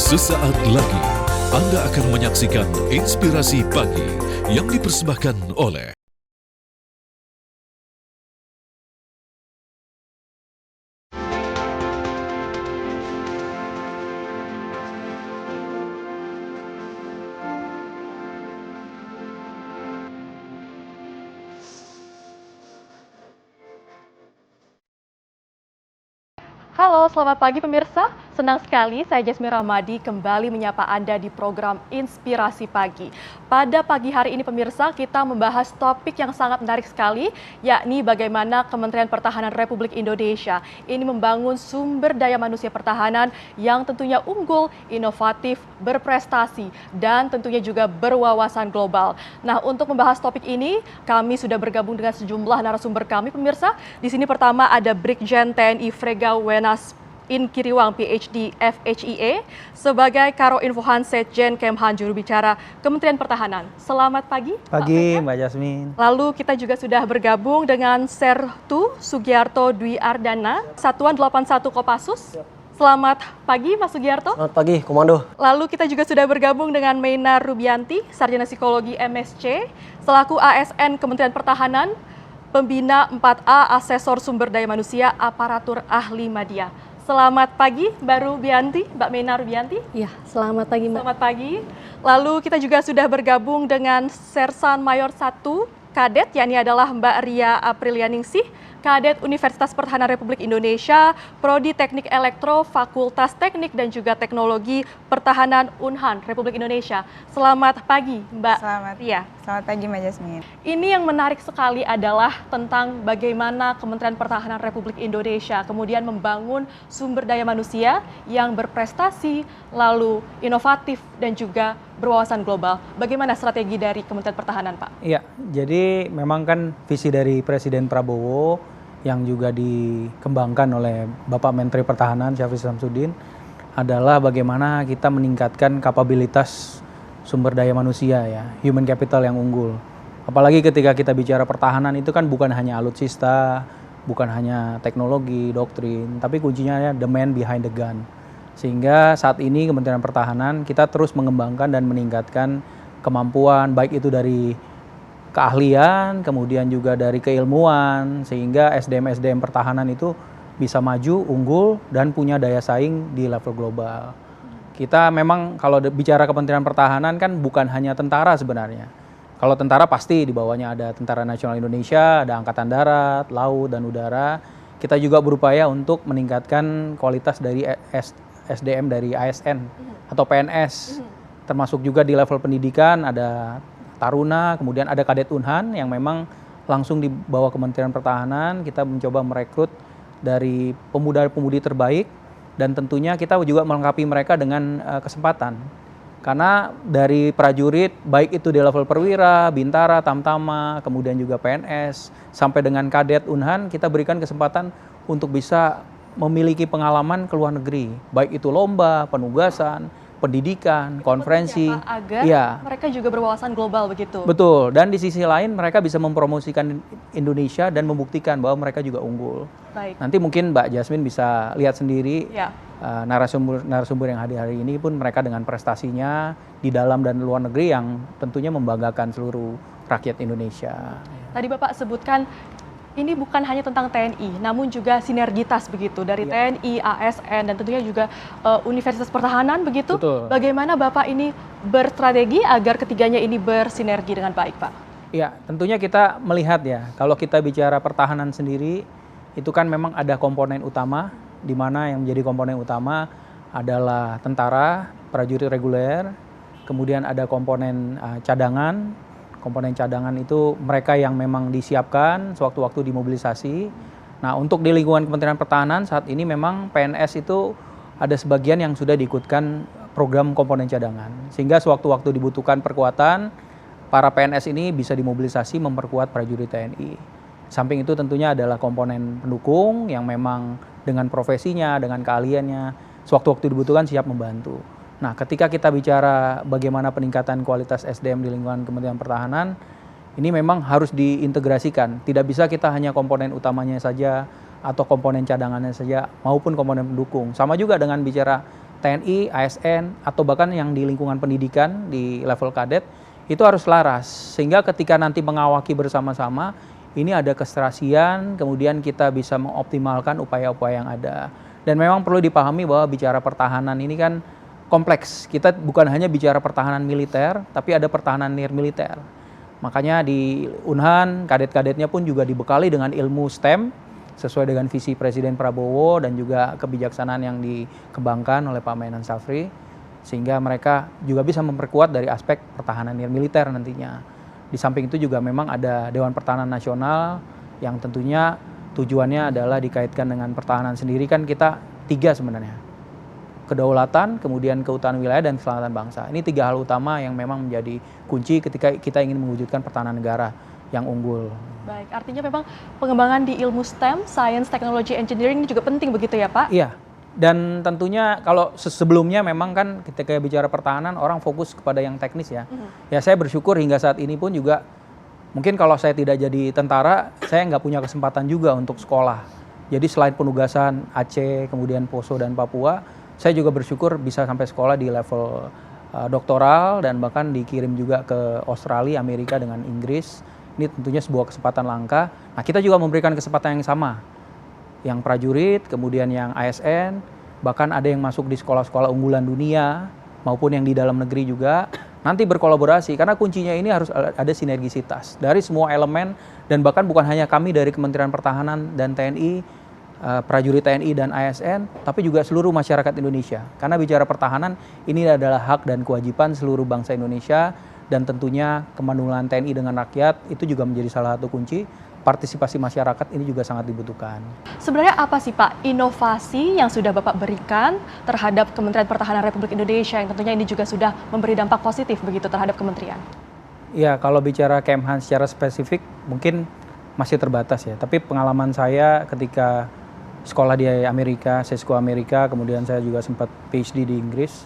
Sesaat lagi Anda akan menyaksikan Inspirasi Pagi yang dipersembahkan oleh Halo, selamat pagi pemirsa. Senang sekali saya Jasmine Ramadi kembali menyapa Anda di program Inspirasi Pagi. Pada pagi hari ini pemirsa, kita membahas topik yang sangat menarik sekali, yakni bagaimana Kementerian Pertahanan Republik Indonesia ini membangun sumber daya manusia pertahanan yang tentunya unggul, inovatif, berprestasi, dan tentunya juga berwawasan global. Nah, untuk membahas topik ini, kami sudah bergabung dengan sejumlah narasumber kami pemirsa. Di sini pertama ada Brigjen TNI Frega Wenas Inkiriwang PhD FHIE sebagai Karo Infohan Setjen Kemhan juru bicara Kementerian Pertahanan. Selamat pagi. Pagi Mbak Jasmine. Lalu kita juga sudah bergabung dengan Sertu Sugiarto Dwi Ardana, Satuan 81 Kopassus. Selamat pagi Mas Sugiarto. Selamat pagi Komando. Lalu kita juga sudah bergabung dengan Meinar Rubianti, Sarjana Psikologi MSc, selaku ASN Kementerian Pertahanan, Pembina 4A Asesor Sumber Daya Manusia Aparatur Ahli Madya. Selamat pagi Mbak Rubianti, Mbak Meinar Rubianti. Ya, selamat pagi Mbak. Selamat pagi. Lalu kita juga sudah bergabung dengan Sersan Mayor 1 Kadet, yakni adalah Mbak Ria Aprilianingsih, Kadet Universitas Pertahanan Republik Indonesia, Prodi Teknik Elektro, Fakultas Teknik dan juga Teknologi Pertahanan Unhan Republik Indonesia. Selamat pagi Mbak Ria. Selamat pagi Mbak Jasmine. Ini yang menarik sekali adalah tentang bagaimana Kementerian Pertahanan Republik Indonesia kemudian membangun sumber daya manusia yang berprestasi, lalu inovatif dan juga berwawasan global. Bagaimana strategi dari Kementerian Pertahanan, Pak? Iya, jadi memang kan visi dari Presiden Prabowo yang juga dikembangkan oleh Bapak Menteri Pertahanan Syafrin Samsudin adalah bagaimana kita meningkatkan kapabilitas sumber daya manusia ya, human capital yang unggul. Apalagi ketika kita bicara pertahanan itu kan bukan hanya alutsista, bukan hanya teknologi, doktrin, tapi kuncinya ya the man behind the gun. Sehingga saat ini Kementerian Pertahanan kita terus mengembangkan dan meningkatkan kemampuan baik itu dari keahlian, kemudian juga dari keilmuan, sehingga SDM pertahanan itu bisa maju, unggul, dan punya daya saing di level global. Kita memang kalau bicara Kementerian Pertahanan kan bukan hanya tentara sebenarnya. Kalau tentara pasti di bawahnya ada Tentara Nasional Indonesia, ada Angkatan Darat, Laut, dan Udara. Kita juga berupaya untuk meningkatkan kualitas dari SDM dari ASN atau PNS. Termasuk juga di level pendidikan ada Taruna, kemudian ada Kadet Unhan yang memang langsung di bawah Kementerian Pertahanan. Kita mencoba merekrut dari pemuda-pemudi terbaik dan tentunya kita juga melengkapi mereka dengan kesempatan. Karena dari prajurit baik itu di level perwira, bintara, tamtama, kemudian juga PNS sampai dengan Kadet Unhan kita berikan kesempatan untuk bisa memiliki pengalaman ke luar negeri, baik itu lomba, penugasan, pendidikan, konferensi, ya, Pak, agar mereka juga berwawasan global begitu. Betul, dan di sisi lain mereka bisa mempromosikan Indonesia dan membuktikan bahwa mereka juga unggul. Baik. Nanti mungkin Mbak Jasmine bisa lihat sendiri ya. narasumber yang hadir hari ini pun mereka dengan prestasinya di dalam dan luar negeri yang tentunya membanggakan seluruh rakyat Indonesia. Tadi Bapak sebutkan ini bukan hanya tentang TNI, namun juga sinergitas begitu dari TNI, ASN, dan tentunya juga Universitas Pertahanan begitu. Betul. Bagaimana Bapak ini berstrategi agar ketiganya ini bersinergi dengan baik, Pak? Ya, tentunya kita melihat ya, kalau kita bicara pertahanan sendiri, itu kan memang ada komponen utama, di mana yang menjadi komponen utama adalah tentara, prajurit reguler, kemudian ada komponen cadangan. Komponen cadangan itu mereka yang memang disiapkan sewaktu-waktu dimobilisasi. Nah, untuk di lingkungan Kementerian Pertahanan saat ini memang PNS itu ada sebagian yang sudah diikutkan program komponen cadangan. Sehingga sewaktu-waktu dibutuhkan perkuatan, para PNS ini bisa dimobilisasi memperkuat prajurit TNI. Samping itu tentunya adalah komponen pendukung yang memang dengan profesinya, dengan keahliannya, sewaktu-waktu dibutuhkan siap membantu. Nah, ketika kita bicara bagaimana peningkatan kualitas SDM di lingkungan Kementerian Pertahanan, ini memang harus diintegrasikan. Tidak bisa kita hanya komponen utamanya saja atau komponen cadangannya saja maupun komponen pendukung. Sama juga dengan bicara TNI, ASN, atau bahkan yang di lingkungan pendidikan di level kadet, itu harus selaras. Sehingga ketika nanti mengawaki bersama-sama, ini ada keserasian, kemudian kita bisa mengoptimalkan upaya-upaya yang ada. Dan memang perlu dipahami bahwa bicara pertahanan ini kan kompleks. Kita bukan hanya bicara pertahanan militer, tapi ada pertahanan nirmiliter. Makanya di Unhan, kadet-kadetnya pun juga dibekali dengan ilmu STEM, sesuai dengan visi Presiden Prabowo dan juga kebijaksanaan yang dikembangkan oleh Pak Menhan Safri, sehingga mereka juga bisa memperkuat dari aspek pertahanan nirmiliter nantinya. Di samping itu juga memang ada Dewan Pertahanan Nasional yang tentunya tujuannya adalah dikaitkan dengan pertahanan sendiri, kan kita 3 sebenarnya. Kedaulatan, kemudian keutuhan wilayah, dan keselamatan bangsa. Ini 3 hal utama yang memang menjadi kunci ketika kita ingin mewujudkan pertahanan negara yang unggul. Baik, artinya memang pengembangan di ilmu STEM, Science, Technology, Engineering ini juga penting begitu ya Pak? Iya, dan tentunya kalau sebelumnya memang kan ketika bicara pertahanan orang fokus kepada yang teknis ya. Ya saya bersyukur hingga saat ini pun juga, mungkin kalau saya tidak jadi tentara, saya nggak punya kesempatan juga untuk sekolah. Jadi selain penugasan Aceh, kemudian Poso dan Papua, saya juga bersyukur bisa sampai sekolah di level doktoral dan bahkan dikirim juga ke Australia, Amerika dengan Inggris. Ini tentunya sebuah kesempatan langka. Nah, kita juga memberikan kesempatan yang sama. Yang prajurit, kemudian yang ASN, bahkan ada yang masuk di sekolah-sekolah unggulan dunia maupun yang di dalam negeri juga. Nanti berkolaborasi karena kuncinya ini harus ada sinergisitas dari semua elemen, dan bahkan bukan hanya kami dari Kementerian Pertahanan dan TNI, prajurit TNI dan ASN, tapi juga seluruh masyarakat Indonesia. Karena bicara pertahanan, ini adalah hak dan kewajiban seluruh bangsa Indonesia, dan tentunya kemandulan TNI dengan rakyat itu juga menjadi salah satu kunci. Partisipasi masyarakat ini juga sangat dibutuhkan. Sebenarnya apa sih Pak inovasi yang sudah Bapak berikan terhadap Kementerian Pertahanan Republik Indonesia yang tentunya ini juga sudah memberi dampak positif begitu terhadap kementerian? Ya, kalau bicara Kemhan secara spesifik mungkin masih terbatas ya. Tapi pengalaman saya ketika sekolah di Amerika, Sesko Amerika, kemudian saya juga sempat PhD di Inggris.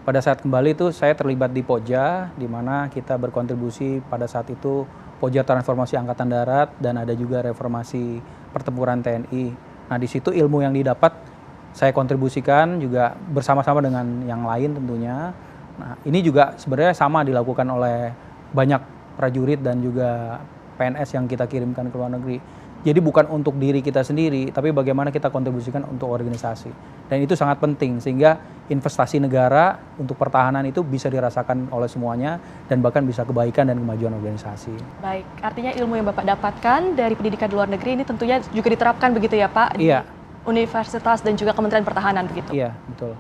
Pada saat kembali itu saya terlibat di Poja, di mana kita berkontribusi pada saat itu Poja Transformasi Angkatan Darat dan ada juga reformasi pertempuran TNI. Nah, di situ ilmu yang didapat saya kontribusikan juga bersama-sama dengan yang lain tentunya. Nah, ini juga sebenarnya sama dilakukan oleh banyak prajurit dan juga PNS yang kita kirimkan ke luar negeri. Jadi bukan untuk diri kita sendiri, tapi bagaimana kita kontribusikan untuk organisasi. Dan itu sangat penting, sehingga investasi negara untuk pertahanan itu bisa dirasakan oleh semuanya, dan bahkan bisa kebaikan dan kemajuan organisasi. Baik, artinya ilmu yang Bapak dapatkan dari pendidikan di luar negeri ini tentunya juga diterapkan begitu ya Pak? Iya. Di Universitas dan juga Kementerian Pertahanan begitu? Iya, betul.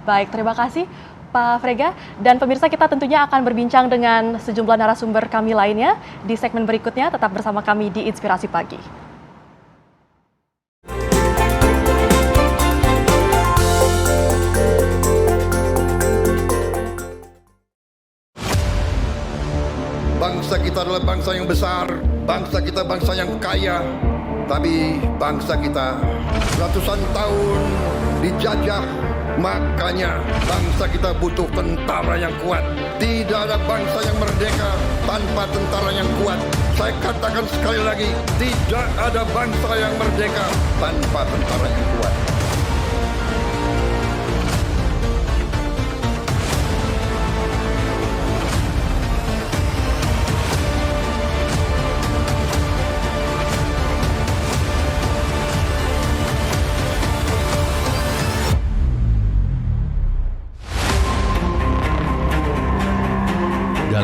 Baik, terima kasih Pak Frega. Dan pemirsa, kita tentunya akan berbincang dengan sejumlah narasumber kami lainnya di segmen berikutnya. Tetap bersama kami di Inspirasi Pagi. Bangsa kita adalah bangsa yang besar, bangsa kita bangsa yang kaya, tapi bangsa kita ratusan tahun dijajah, makanya bangsa kita butuh tentara yang kuat. Tidak ada bangsa yang merdeka tanpa tentara yang kuat. Saya katakan sekali lagi, tidak ada bangsa yang merdeka tanpa tentara yang kuat.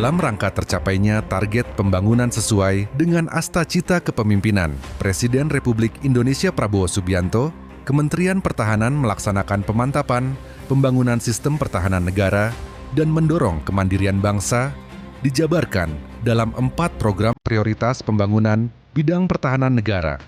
Dalam rangka tercapainya target pembangunan sesuai dengan asta cita kepemimpinan Presiden Republik Indonesia Prabowo Subianto, Kementerian Pertahanan melaksanakan pemantapan pembangunan sistem pertahanan negara dan mendorong kemandirian bangsa dijabarkan dalam 4 program prioritas pembangunan bidang pertahanan negara.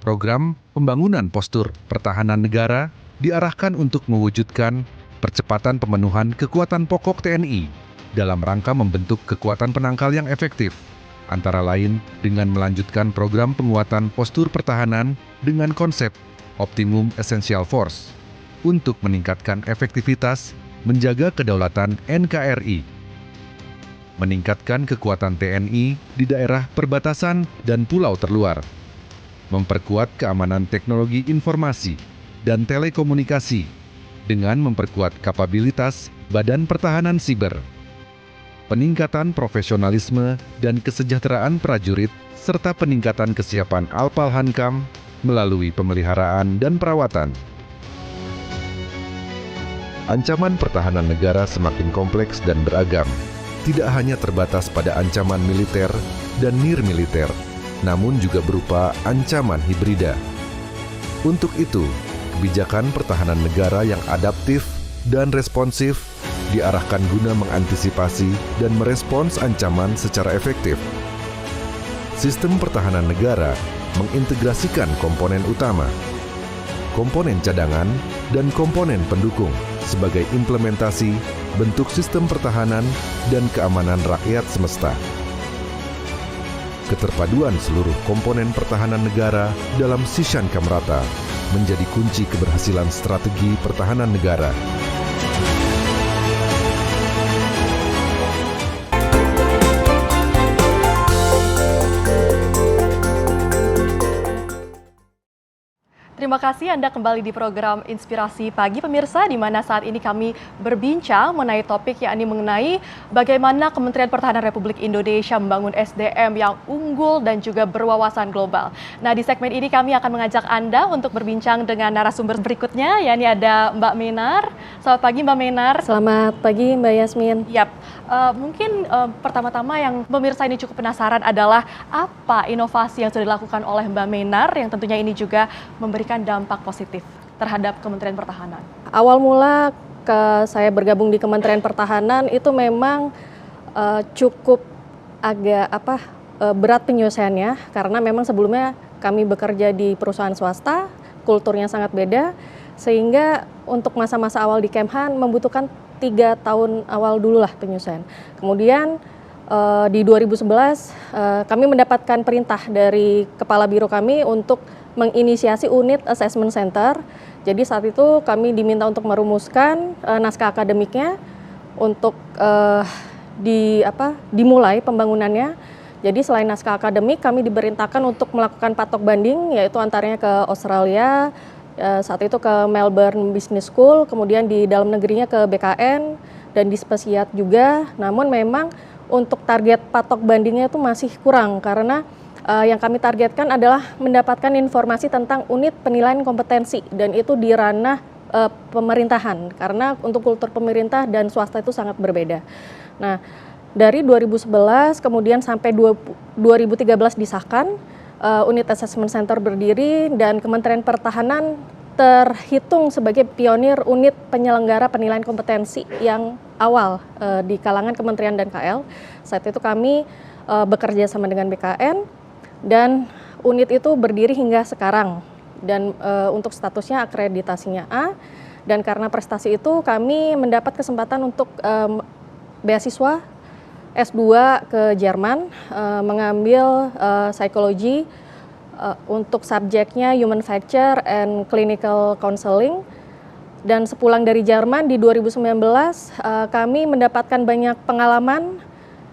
Program pembangunan postur pertahanan negara diarahkan untuk mewujudkan percepatan pemenuhan kekuatan pokok TNI dalam rangka membentuk kekuatan penangkal yang efektif, antara lain dengan melanjutkan program penguatan postur pertahanan dengan konsep Optimum Essential Force untuk meningkatkan efektivitas menjaga kedaulatan NKRI, meningkatkan kekuatan TNI di daerah perbatasan dan pulau terluar, memperkuat keamanan teknologi informasi dan telekomunikasi dengan memperkuat kapabilitas Badan Pertahanan Siber, peningkatan profesionalisme dan kesejahteraan prajurit, serta peningkatan kesiapan Alpal Hankam melalui pemeliharaan dan perawatan. Ancaman pertahanan negara semakin kompleks dan beragam, tidak hanya terbatas pada ancaman militer dan nirmiliter, namun juga berupa ancaman hibrida. Untuk itu, kebijakan pertahanan negara yang adaptif dan responsif diarahkan guna mengantisipasi dan merespons ancaman secara efektif. Sistem pertahanan negara mengintegrasikan komponen utama, komponen cadangan, dan komponen pendukung sebagai implementasi bentuk sistem pertahanan dan keamanan rakyat semesta. Keterpaduan seluruh komponen pertahanan negara dalam Sishan Kamrata menjadi kunci keberhasilan strategi pertahanan negara. Terima kasih Anda kembali di program Inspirasi Pagi pemirsa, di mana saat ini kami berbincang mengenai topik yakni mengenai bagaimana Kementerian Pertahanan Republik Indonesia membangun SDM yang unggul dan juga berwawasan global. Nah, di segmen ini kami akan mengajak Anda untuk berbincang dengan narasumber berikutnya, yakni ada Mbak Menar. Selamat pagi Mbak Menar. Selamat pagi Mbak Yasmin. Yap, mungkin pertama-tama yang pemirsa ini cukup penasaran adalah apa inovasi yang sudah dilakukan oleh Mbak Menar yang tentunya ini juga memberikan dampak positif terhadap Kementerian Pertahanan. Awal mula saya bergabung di Kementerian Pertahanan itu memang cukup agak berat penyelesaiannya karena memang sebelumnya kami bekerja di perusahaan swasta, kulturnya sangat beda, sehingga untuk masa-masa awal di Kemhan membutuhkan 3 tahun awal dulu lah penyelesaian. Kemudian di 2011 kami mendapatkan perintah dari kepala biro kami untuk menginisiasi unit assessment center. Jadi saat itu kami diminta untuk merumuskan naskah akademiknya untuk dimulai pembangunannya. Jadi selain naskah akademik, kami diperintahkan untuk melakukan patok banding, yaitu antaranya ke Australia, saat itu ke Melbourne Business School, kemudian di dalam negerinya ke BKN dan di Spesiat juga. Namun memang untuk target patok bandingnya itu masih kurang karena yang kami targetkan adalah mendapatkan informasi tentang unit penilaian kompetensi dan itu di ranah pemerintahan karena untuk kultur pemerintah dan swasta itu sangat berbeda. Nah, dari 2011 kemudian sampai 2013 disahkan, unit assessment center berdiri dan Kementerian Pertahanan terhitung sebagai pionir unit penyelenggara penilaian kompetensi yang awal di kalangan Kementerian dan KL. Saat itu kami bekerja sama dengan BKN dan unit itu berdiri hingga sekarang dan untuk statusnya akreditasinya A, dan karena prestasi itu kami mendapat kesempatan untuk beasiswa S2 ke Jerman, mengambil psikologi untuk subjeknya Human Factor and Clinical Counseling. Dan sepulang dari Jerman di 2019 kami mendapatkan banyak pengalaman,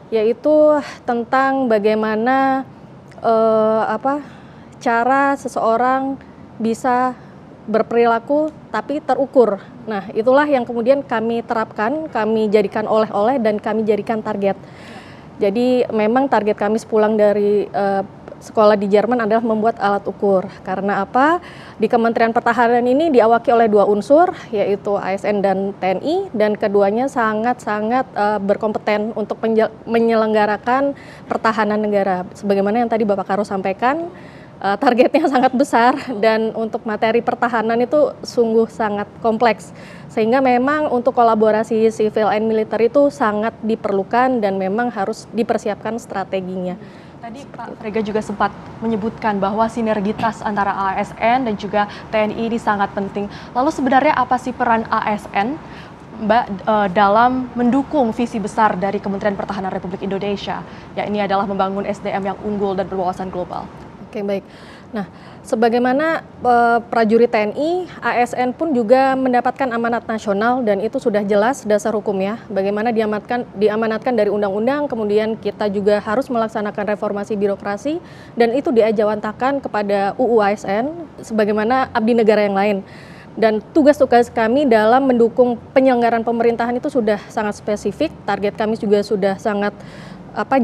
yaitu tentang bagaimana cara seseorang bisa berperilaku tapi terukur. Nah, itulah yang kemudian kami terapkan, kami jadikan oleh-oleh dan kami jadikan target. Jadi memang target kami sepulang dari sekolah di Jerman adalah membuat alat ukur. Karena apa? Di Kementerian Pertahanan ini diawaki oleh 2 unsur, yaitu ASN dan TNI, dan keduanya sangat-sangat berkompeten untuk menyelenggarakan pertahanan negara. Sebagaimana yang tadi Bapak Karo sampaikan, targetnya sangat besar dan untuk materi pertahanan itu sungguh sangat kompleks. Sehingga memang untuk kolaborasi civil and militer itu sangat diperlukan dan memang harus dipersiapkan strateginya. Tadi Pak Frega juga sempat menyebutkan bahwa sinergitas antara ASN dan juga TNI ini sangat penting. Lalu sebenarnya apa sih peran ASN, Mbak, dalam mendukung visi besar dari Kementerian Pertahanan Republik Indonesia, yakni adalah membangun SDM yang unggul dan berwawasan global? Oke, baik. Nah, sebagaimana prajurit TNI, ASN pun juga mendapatkan amanat nasional dan itu sudah jelas dasar hukumnya. Bagaimana diamanatkan dari undang-undang, kemudian kita juga harus melaksanakan reformasi birokrasi dan itu diajawantakan kepada UU ASN sebagaimana abdi negara yang lain. Dan tugas-tugas kami dalam mendukung penyelenggaraan pemerintahan itu sudah sangat spesifik, target kami juga sudah sangat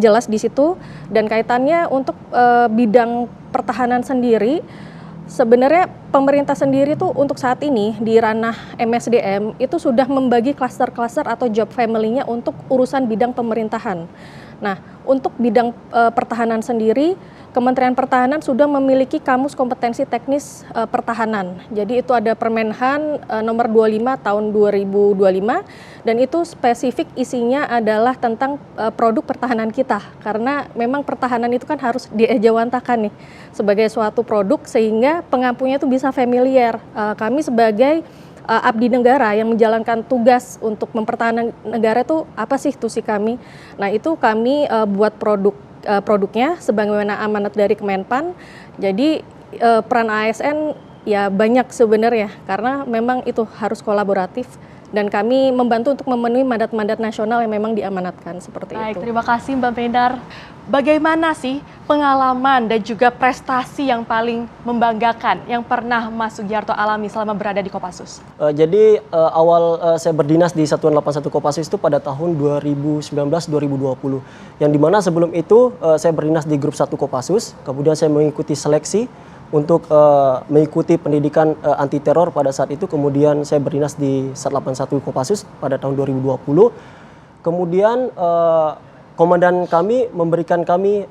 jelas di situ, dan kaitannya untuk bidang pertahanan sendiri, sebenarnya pemerintah sendiri tuh untuk saat ini di ranah MSDM itu sudah membagi klaster-klaster atau job family-nya untuk urusan bidang pemerintahan. Nah, untuk bidang pertahanan sendiri, Kementerian Pertahanan sudah memiliki kamus kompetensi teknis pertahanan. Jadi itu ada Permenhan nomor 25 tahun 2025 dan itu spesifik isinya adalah tentang produk pertahanan kita. Karena memang pertahanan itu kan harus diejawantakan nih sebagai suatu produk sehingga pengampunya itu bisa familiar. Kami sebagai abdi negara yang menjalankan tugas untuk mempertahankan negara itu apa sih tusi kami. Nah, itu kami buat produknya sebagaimana amanat dari Kemenpan. Jadi peran ASN ya banyak sebenarnya karena memang itu harus kolaboratif dan kami membantu untuk memenuhi mandat-mandat nasional yang memang diamanatkan seperti itu. Baik, terima kasih Mbak Mendar. Bagaimana sih pengalaman dan juga prestasi yang paling membanggakan yang pernah Mas Sugiarto alami selama berada di Kopassus? Jadi awal saya berdinas di Satuan 81 Kopassus itu pada tahun 2019-2020. Yang dimana sebelum itu saya berdinas di grup 1 Kopassus, kemudian saya mengikuti seleksi untuk mengikuti pendidikan anti teror pada saat itu. Kemudian saya berdinas di Sat 81 Kopassus pada tahun 2020. Kemudian komandan kami memberikan kami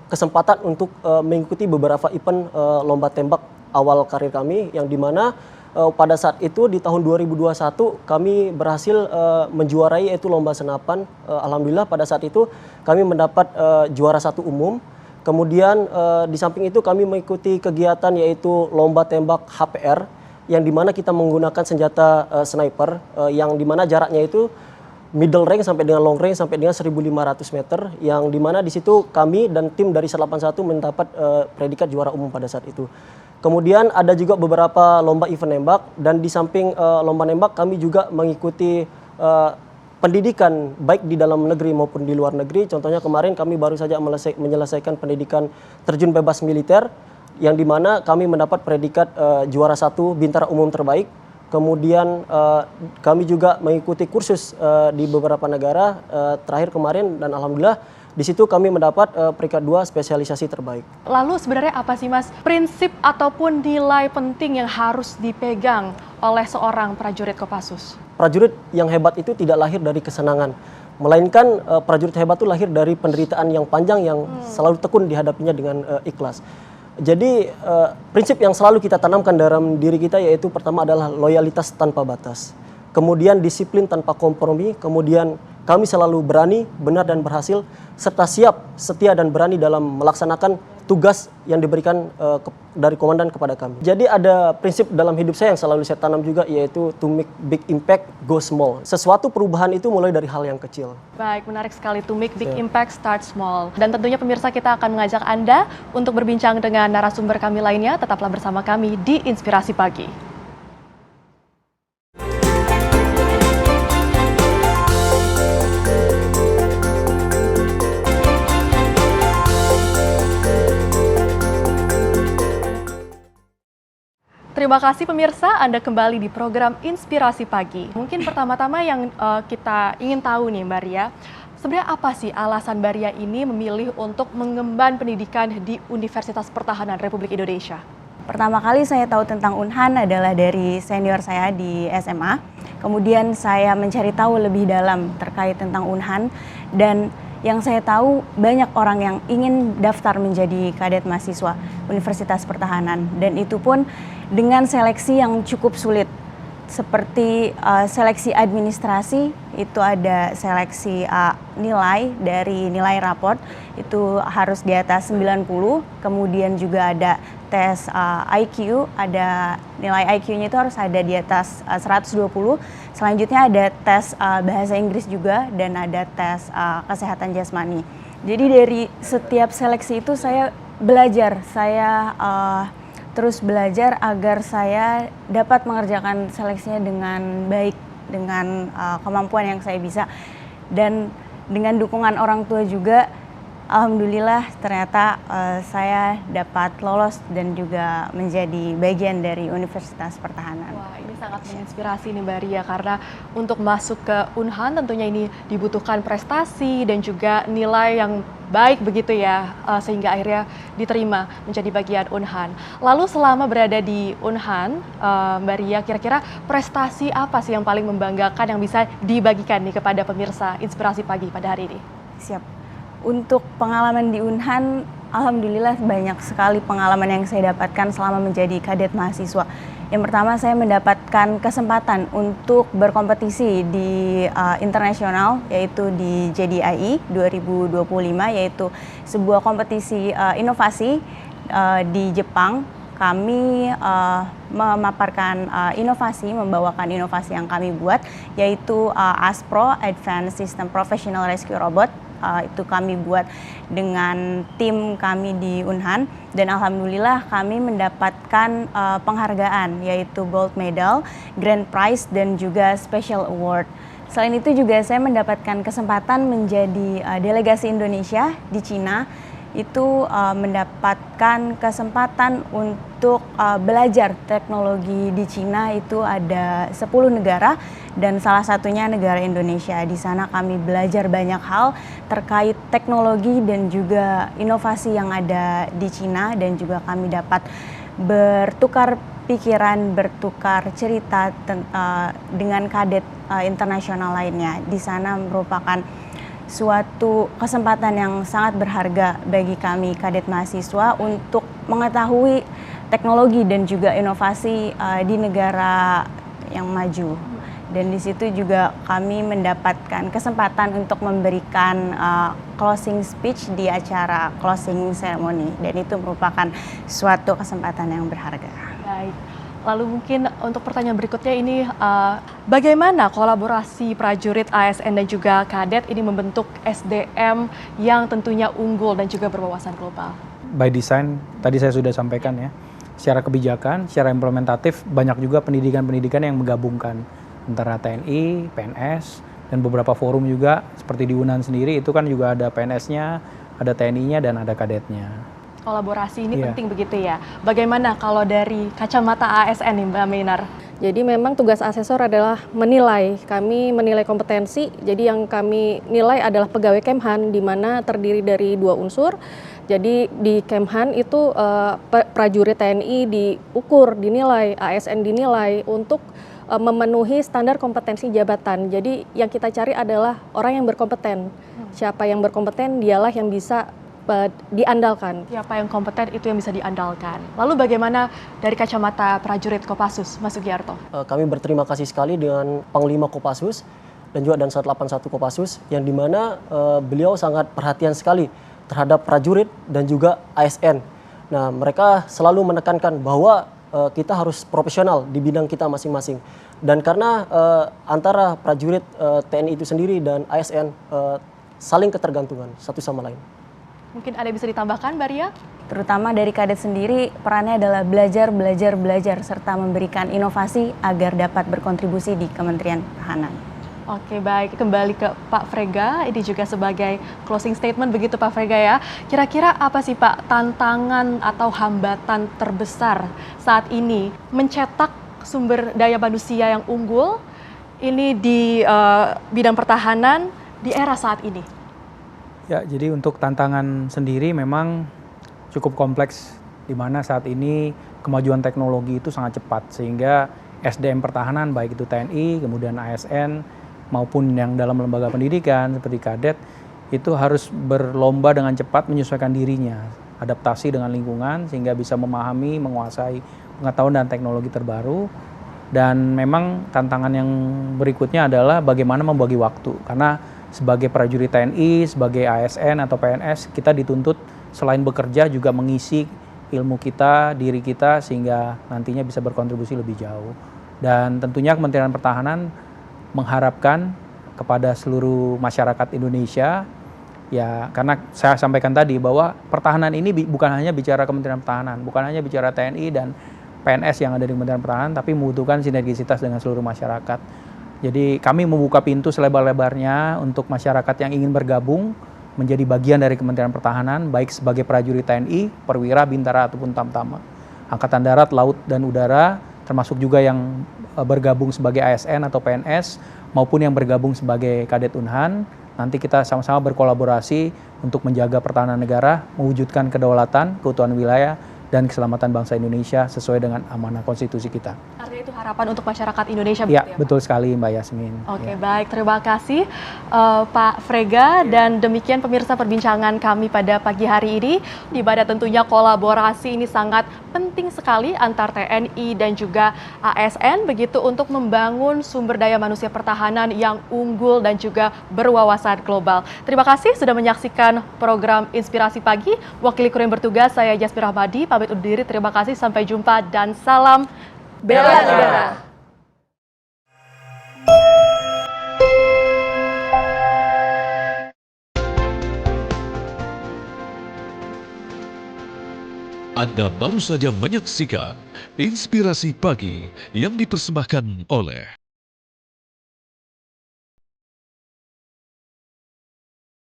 kesempatan untuk mengikuti beberapa event lomba tembak awal karir kami, yang dimana pada saat itu di tahun 2021 kami berhasil menjuarai yaitu lomba senapan. Alhamdulillah pada saat itu kami mendapat juara 1 umum. Kemudian di samping itu kami mengikuti kegiatan yaitu lomba tembak HPR, yang dimana kita menggunakan senjata sniper, yang dimana jaraknya itu middle range sampai dengan long range sampai dengan 1.500 meter, yang dimana di situ kami dan tim dari 181 mendapat predikat juara umum pada saat itu. Kemudian ada juga beberapa lomba event nembak, dan di samping lomba nembak kami juga mengikuti pendidikan baik di dalam negeri maupun di luar negeri. Contohnya kemarin kami baru saja menyelesaikan pendidikan terjun bebas militer, yang dimana kami mendapat predikat juara 1 bintara umum terbaik. Kemudian kami juga mengikuti kursus di beberapa negara terakhir kemarin, dan alhamdulillah di situ kami mendapat peringkat 2 spesialisasi terbaik. Lalu sebenarnya apa sih Mas prinsip ataupun nilai penting yang harus dipegang oleh seorang prajurit Kopassus? Prajurit yang hebat itu tidak lahir dari kesenangan, melainkan prajurit hebat itu lahir dari penderitaan yang panjang yang selalu tekun dihadapinya dengan ikhlas. Jadi prinsip yang selalu kita tanamkan dalam diri kita yaitu pertama adalah loyalitas tanpa batas, kemudian disiplin tanpa kompromi, kemudian kami selalu berani, benar dan berhasil, serta siap, setia dan berani dalam melaksanakan tugas yang diberikan dari komandan kepada kami. Jadi ada prinsip dalam hidup saya yang selalu saya tanam juga, yaitu to make big impact, go small. Sesuatu perubahan itu mulai dari hal yang kecil. Baik, menarik sekali, to make big impact, start small. Dan tentunya pemirsa, kita akan mengajak Anda untuk berbincang dengan narasumber kami lainnya. Tetaplah bersama kami di Inspirasi Pagi. Terima kasih pemirsa, Anda kembali di program Inspirasi Pagi. Mungkin pertama-tama yang kita ingin tahu nih Mbak Ria, sebenarnya apa sih alasan Mbak Ria ini memilih untuk mengemban pendidikan di Universitas Pertahanan Republik Indonesia? Pertama kali saya tahu tentang Unhan adalah dari senior saya di SMA. Kemudian saya mencari tahu lebih dalam terkait tentang Unhan, dan yang saya tahu banyak orang yang ingin daftar menjadi kadet mahasiswa Universitas Pertahanan, dan itu pun dengan seleksi yang cukup sulit, seperti seleksi administrasi. Itu ada seleksi nilai dari nilai raport itu harus di atas 90, kemudian juga ada tes IQ, ada nilai IQ-nya itu harus ada di atas 120. Selanjutnya ada tes bahasa Inggris juga, dan ada tes kesehatan jasmani. Jadi dari setiap seleksi itu saya belajar. Saya terus belajar agar saya dapat mengerjakan seleksinya dengan baik, dengan kemampuan yang saya bisa. Dan dengan dukungan orang tua juga, alhamdulillah ternyata saya dapat lolos dan juga menjadi bagian dari Universitas Pertahanan. Wah, ini sangat menginspirasi nih Mbak Ria, karena untuk masuk ke Unhan tentunya ini dibutuhkan prestasi dan juga nilai yang baik begitu ya, sehingga akhirnya diterima menjadi bagian Unhan. Lalu selama berada di Unhan, Mbak Ria, kira-kira prestasi apa sih yang paling membanggakan yang bisa dibagikan nih kepada pemirsa Inspirasi Pagi pada hari ini? Siap. Untuk pengalaman di Unhan, alhamdulillah banyak sekali pengalaman yang saya dapatkan selama menjadi kadet mahasiswa. Yang pertama, saya mendapatkan kesempatan untuk berkompetisi di internasional, yaitu di JDIE 2025, yaitu sebuah kompetisi inovasi di Jepang. Kami memaparkan inovasi, membawakan inovasi yang kami buat, yaitu ASPRO, Advanced System Professional Rescue Robot. Itu kami buat dengan tim kami di Unhan, dan alhamdulillah kami mendapatkan penghargaan, yaitu Gold Medal, Grand Prize, dan juga Special Award. Selain itu juga saya mendapatkan kesempatan menjadi delegasi Indonesia di Cina. Itu mendapatkan kesempatan untuk belajar teknologi di Cina. Itu ada 10 negara dan salah satunya negara Indonesia. Di sana kami belajar banyak hal terkait teknologi dan juga inovasi yang ada di Cina, dan juga kami dapat bertukar pikiran, bertukar cerita dengan kadet internasional lainnya. Di sana merupakan suatu kesempatan yang sangat berharga bagi kami kadet mahasiswa untuk mengetahui teknologi dan juga inovasi di negara yang maju. Dan di situ juga kami mendapatkan kesempatan untuk memberikan closing speech di acara closing ceremony, dan itu merupakan suatu kesempatan yang berharga. Baik. Lalu mungkin untuk pertanyaan berikutnya ini, bagaimana kolaborasi prajurit ASN dan juga kadet ini membentuk SDM yang tentunya unggul dan juga berwawasan global? By design, tadi saya sudah sampaikan ya, secara kebijakan, secara implementatif, banyak juga pendidikan-pendidikan yang menggabungkan antara TNI, PNS, dan beberapa forum juga, seperti di Unhan sendiri, itu kan juga ada PNS-nya, ada TNI-nya, dan ada kadetnya. Kolaborasi ini penting begitu ya. Bagaimana kalau dari kacamata ASN nih Mbak Minar? Jadi memang tugas asesor adalah menilai. Kami menilai kompetensi. Jadi yang kami nilai adalah pegawai Kemhan, di mana terdiri dari 2 unsur. Jadi di Kemhan itu prajurit TNI diukur, dinilai, ASN dinilai untuk memenuhi standar kompetensi jabatan. Jadi yang kita cari adalah orang yang berkompeten. Siapa yang berkompeten, dialah yang bisa diandalkan. Siapa yang kompeten itu yang bisa diandalkan. Lalu bagaimana dari kacamata prajurit Kopassus, Mas Sugiarto? Kami berterima kasih sekali dengan Panglima Kopassus dan juga Dansat 81 Kopassus, yang dimana beliau sangat perhatian sekali terhadap prajurit dan juga ASN. Nah, mereka selalu menekankan bahwa kita harus profesional di bidang kita masing-masing. Dan karena antara prajurit TNI itu sendiri dan ASN saling ketergantungan satu sama lain. Mungkin ada yang bisa ditambahkan, Mbak Ria? Terutama dari kadet sendiri, perannya adalah belajar, serta memberikan inovasi agar dapat berkontribusi di Kementerian Pertahanan. Oke, baik. Kembali ke Pak Frega, ini juga sebagai closing statement begitu Pak Frega ya. Kira-kira apa sih Pak tantangan atau hambatan terbesar saat ini mencetak sumber daya manusia yang unggul ini di bidang pertahanan di era saat ini? Ya, jadi untuk tantangan sendiri memang cukup kompleks, di mana saat ini kemajuan teknologi itu sangat cepat, sehingga SDM pertahanan baik itu TNI, kemudian ASN, maupun yang dalam lembaga pendidikan seperti kadet, itu harus berlomba dengan cepat menyesuaikan dirinya, adaptasi dengan lingkungan, sehingga bisa memahami, menguasai pengetahuan dan teknologi terbaru. Dan memang tantangan yang berikutnya adalah bagaimana membagi waktu, karena sebagai prajurit TNI, sebagai ASN atau PNS, kita dituntut selain bekerja juga mengisi ilmu kita, diri kita, sehingga nantinya bisa berkontribusi lebih jauh. Dan tentunya Kementerian Pertahanan mengharapkan kepada seluruh masyarakat Indonesia Ya, karena saya sampaikan tadi bahwa pertahanan ini bukan hanya bicara Kementerian Pertahanan, bukan hanya bicara TNI dan PNS yang ada di Kementerian Pertahanan, tapi membutuhkan sinergisitas dengan seluruh masyarakat. Jadi kami membuka pintu selebar-lebarnya untuk masyarakat yang ingin bergabung menjadi bagian dari Kementerian Pertahanan, baik sebagai prajurit TNI, perwira, bintara, ataupun tamtama. Angkatan Darat, Laut, dan Udara, termasuk juga yang bergabung sebagai ASN atau PNS, maupun yang bergabung sebagai kadet Unhan. Nanti kita sama-sama berkolaborasi untuk menjaga pertahanan negara, mewujudkan kedaulatan, keutuhan wilayah, dan keselamatan bangsa Indonesia sesuai dengan amanah konstitusi kita. Artinya itu harapan untuk masyarakat Indonesia. Ya, begitu Pak? betul sekali Mbak Yasmin. Oke, Ya. baik. Terima kasih Pak Frega. Dan demikian pemirsa perbincangan kami pada pagi hari ini. Di mana tentunya kolaborasi ini sangat penting sekali antar TNI dan juga ASN begitu untuk membangun sumber daya manusia pertahanan yang unggul dan juga berwawasan global. Terima kasih sudah menyaksikan program Inspirasi Pagi. Wakil kru yang bertugas saya Jasmine Rahmadi, pamit undur diri. Terima kasih, sampai jumpa dan salam bela negara. Anda baru saja menyaksikan Inspirasi Pagi yang dipersembahkan oleh